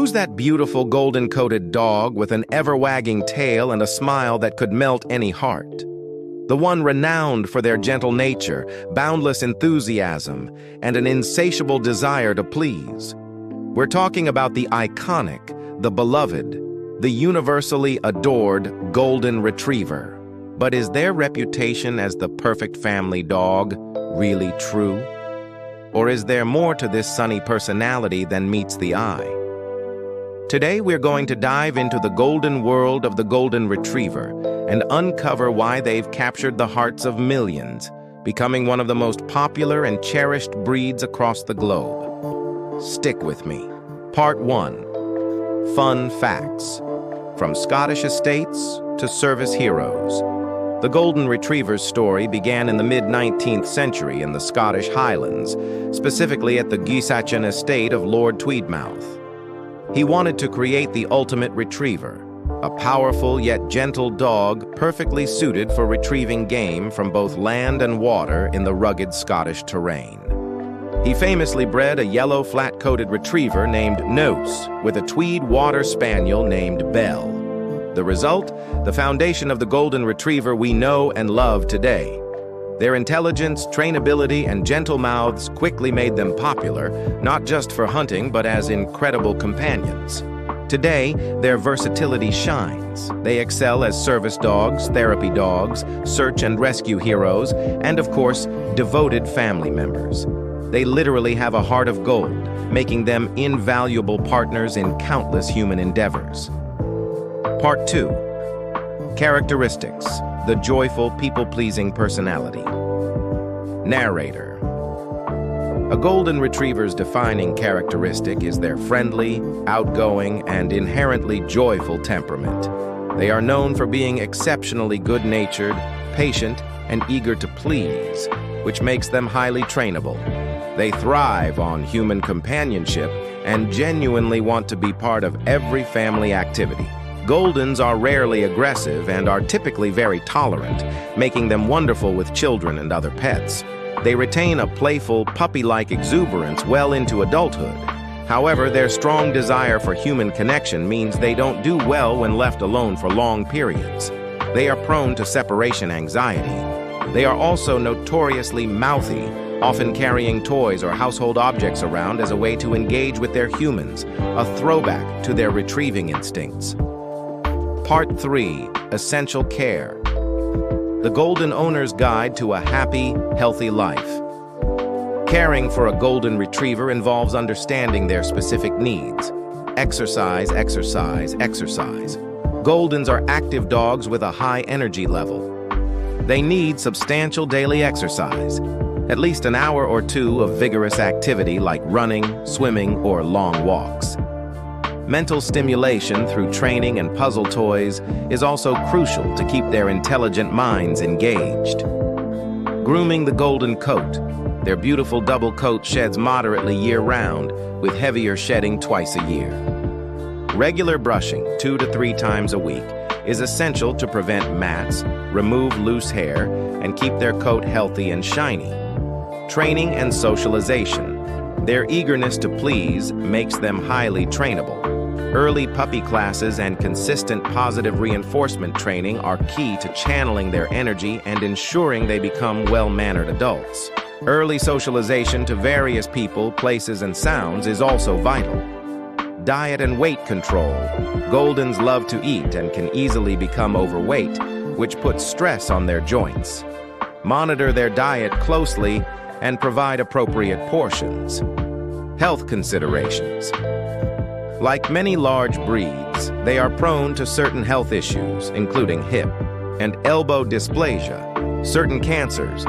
Who's that beautiful golden-coated dog with an ever-wagging tail and a smile that could melt any heart? The one renowned for their gentle nature, boundless enthusiasm, and an insatiable desire to please. We're talking about the iconic, the beloved, the universally adored Golden Retriever. But is their reputation as the perfect family dog really true? Or is there more to this sunny personality than meets the eye? Today we're going to dive into the golden world of the Golden Retriever and uncover why they've captured the hearts of millions, becoming one of the most popular and cherished breeds across the globe. Stick with me. Part 1. Fun Facts. From Scottish estates to service heroes. The Golden Retriever's story began in the mid-19th century in the Scottish Highlands, specifically at the Gisachin estate of Lord Tweedmouth. He wanted to create the ultimate retriever, a powerful yet gentle dog perfectly suited for retrieving game from both land and water in the rugged Scottish terrain. He famously bred a yellow flat-coated retriever named Nose with a tweed water spaniel named Belle. The result? The foundation of the Golden Retriever we know and love today. Their intelligence, trainability, and gentle mouths quickly made them popular, not just for hunting, but as incredible companions. Today, their versatility shines. They excel as service dogs, therapy dogs, search and rescue heroes, and of course, devoted family members. They literally have a heart of gold, making them invaluable partners in countless human endeavors. Part 2. Characteristics. The joyful, people-pleasing personality. Narrator. A Golden Retriever's defining characteristic is their friendly, outgoing, and inherently joyful temperament. They are known for being exceptionally good-natured, patient, and eager to please, which makes them highly trainable. They thrive on human companionship and genuinely want to be part of every family activity. Goldens are rarely aggressive and are typically very tolerant, making them wonderful with children and other pets. They retain a playful, puppy-like exuberance well into adulthood. However, their strong desire for human connection means they don't do well when left alone for long periods. They are prone to separation anxiety. They are also notoriously mouthy, often carrying toys or household objects around as a way to engage with their humans, a throwback to their retrieving instincts. Part 3. Essential Care. The Golden Owner's Guide to a Happy, Healthy Life. Caring for a Golden Retriever involves understanding their specific needs. Exercise, exercise, exercise. Goldens are active dogs with a high energy level. They need substantial daily exercise, at least an hour or two of vigorous activity like running, swimming, or long walks. Mental stimulation through training and puzzle toys is also crucial to keep their intelligent minds engaged. Grooming the golden coat. Their beautiful double coat sheds moderately year-round, with heavier shedding twice a year. Regular brushing, 2 to 3 times a week, is essential to prevent mats, remove loose hair, and keep their coat healthy and shiny. Training and socialization. Their eagerness to please makes them highly trainable. Early puppy classes and consistent positive reinforcement training are key to channeling their energy and ensuring they become well-mannered adults. Early socialization to various people, places, and sounds is also vital. Diet and weight control. Goldens love to eat and can easily become overweight, which puts stress on their joints. Monitor their diet closely and provide appropriate portions. Health considerations. Like many large breeds, they are prone to certain health issues, including hip and elbow dysplasia, certain cancers,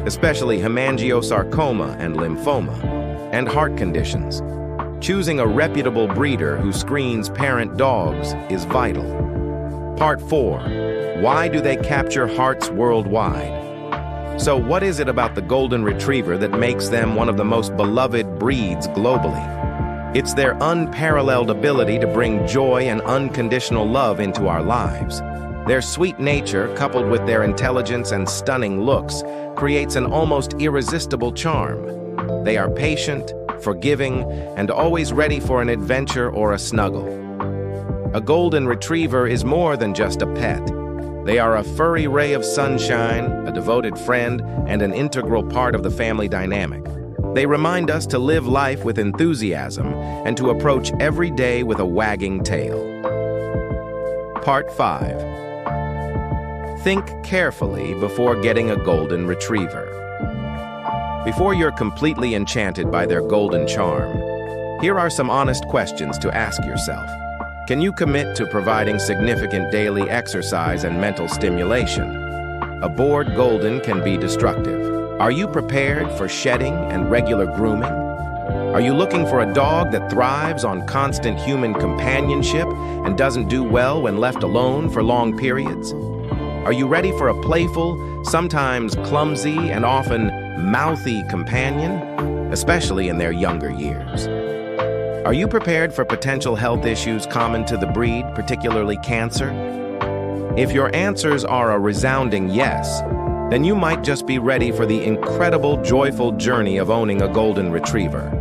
especially hemangiosarcoma and lymphoma, and heart conditions. Choosing a reputable breeder who screens parent dogs is vital. Part 4. Why do they capture hearts worldwide? So what is it about the Golden Retriever that makes them one of the most beloved breeds globally? It's their unparalleled ability to bring joy and unconditional love into our lives. Their sweet nature, coupled with their intelligence and stunning looks, creates an almost irresistible charm. They are patient, forgiving, and always ready for an adventure or a snuggle. A golden retriever is more than just a pet. They are a furry ray of sunshine, a devoted friend, and an integral part of the family dynamic. They remind us to live life with enthusiasm and to approach every day with a wagging tail. Part 5. Think carefully before getting a golden retriever. Before you're completely enchanted by their golden charm, here are some honest questions to ask yourself. Can you commit to providing significant daily exercise and mental stimulation? A bored golden can be destructive. Are you prepared for shedding and regular grooming? Are you looking for a dog that thrives on constant human companionship and doesn't do well when left alone for long periods? Are you ready for a playful, sometimes clumsy, and often mouthy companion, especially in their younger years? Are you prepared for potential health issues common to the breed, particularly cancer? If your answers are a resounding yes, then you might just be ready for the incredible, joyful journey of owning a golden retriever.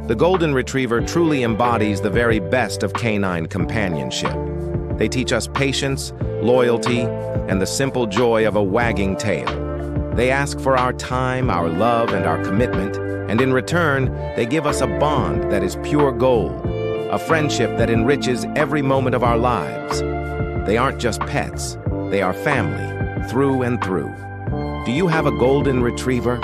The golden retriever truly embodies the very best of canine companionship. They teach us patience, loyalty, and the simple joy of a wagging tail. They ask for our time, our love, and our commitment, and in return, they give us a bond that is pure gold, a friendship that enriches every moment of our lives. They aren't just pets, they are family, through and through. Do you have a golden retriever?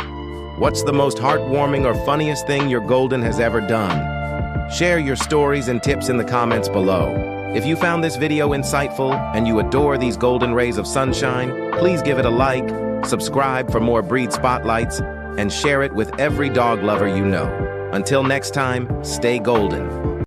What's the most heartwarming or funniest thing your golden has ever done? Share your stories and tips in the comments below. If you found this video insightful and you adore these golden rays of sunshine, please give it a like, subscribe for more breed spotlights, and share it with every dog lover you know. Until next time, stay golden.